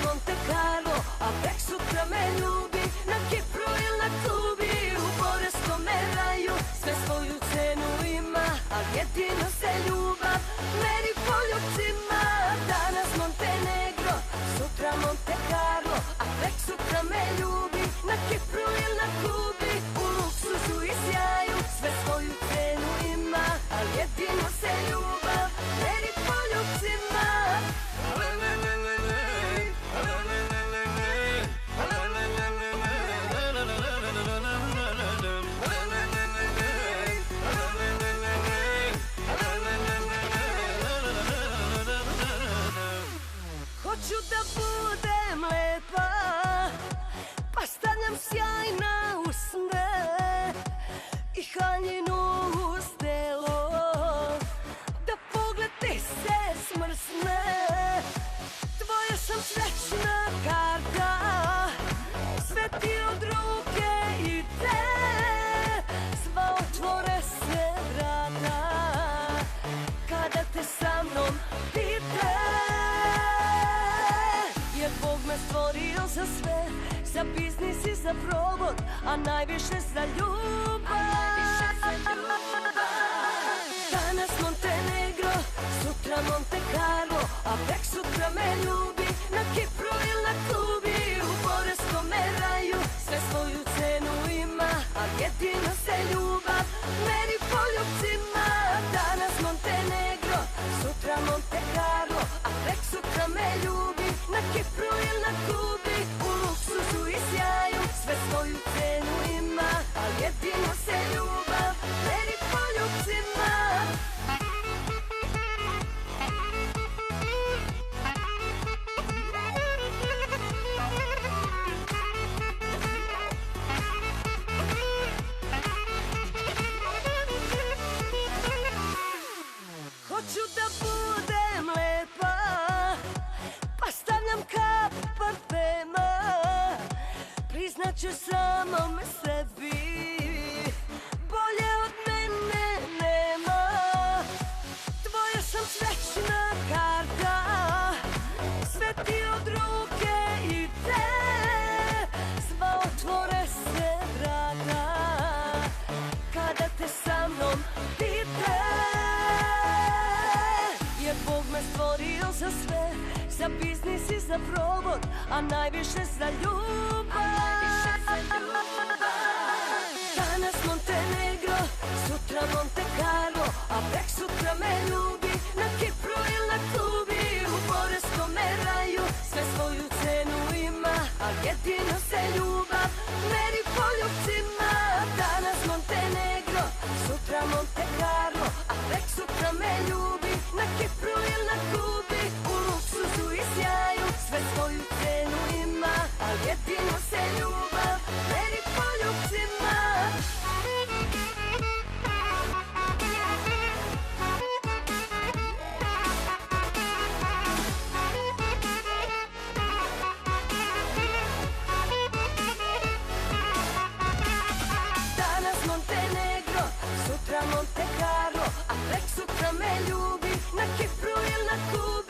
Monte Carlo, a prek sutra me ljubi, na Kipru ili na Kubi, u Boreskom raju, sve svoju cenu ima, a jedino se ljubav meri po ljubcima. Danas Montenegro, sutra Monte Carlo, a prek sutra me ljubi, na Kipru ili na Kubi, u luksuzu i sjaju, sve svoju cenu ima, a jedino se ljubav meri po ljubcima. Hoću da budem lepa, pa stavljam sjaj na usne i haljinu uz telo, da pogled ti se smrsne. Tvoja sam srećna karta, sve ti od ruke ide, sva otvore se vrata, kada te sa mnom vide. Jer Bog me stvorio za sve, za biznis i za probot, a najviše za ljubav. Danas Montenegro, sutra Monte Carlo, a prek sutra me ljubi, na Kipru ili na Kubi, u Boreskom raju, sve svoju cenu ima, a jedino se ljubav meri po ljubcima. Danas Montenegro, sutra Monte Carlo, a prek sutra me ljubi, na Kipru ili na Kubi, u luksuzu i sjaju, sve svoju cenu ima, a jedino se ljubav meri po ljubcima. Hoću da budem lepa, pa stavljam kap parfema, priznaću samome sebi, bolje od mene nema. Tvoja sam srećna karta, sve ti od ruke ide, sva otvore se vrata, kada te sa mnom vide. Jer Bog me stvorio za sve, za biznis i za probot, a najviše za ljubav. Danas Montenegro, sutra Monte Carlo, a prek sutra me ljubi, na Kipru ili na Kubi, u Boreskom raju, sve svoju cenu ima, a jedino se ljubav meri po ljubcima. Danas Montenegro, sutra Monte Carlo, a prek sutra me ljubi, na Kipru ili na Kubi, u luksuzu i sjaju, sve svoju cenu ima, a jedino se ljubav meri po ljubcima. Danas Montenegro, sutra Monte Carlo, a prek sutra me ljubi, na Kipru ili na Kubi,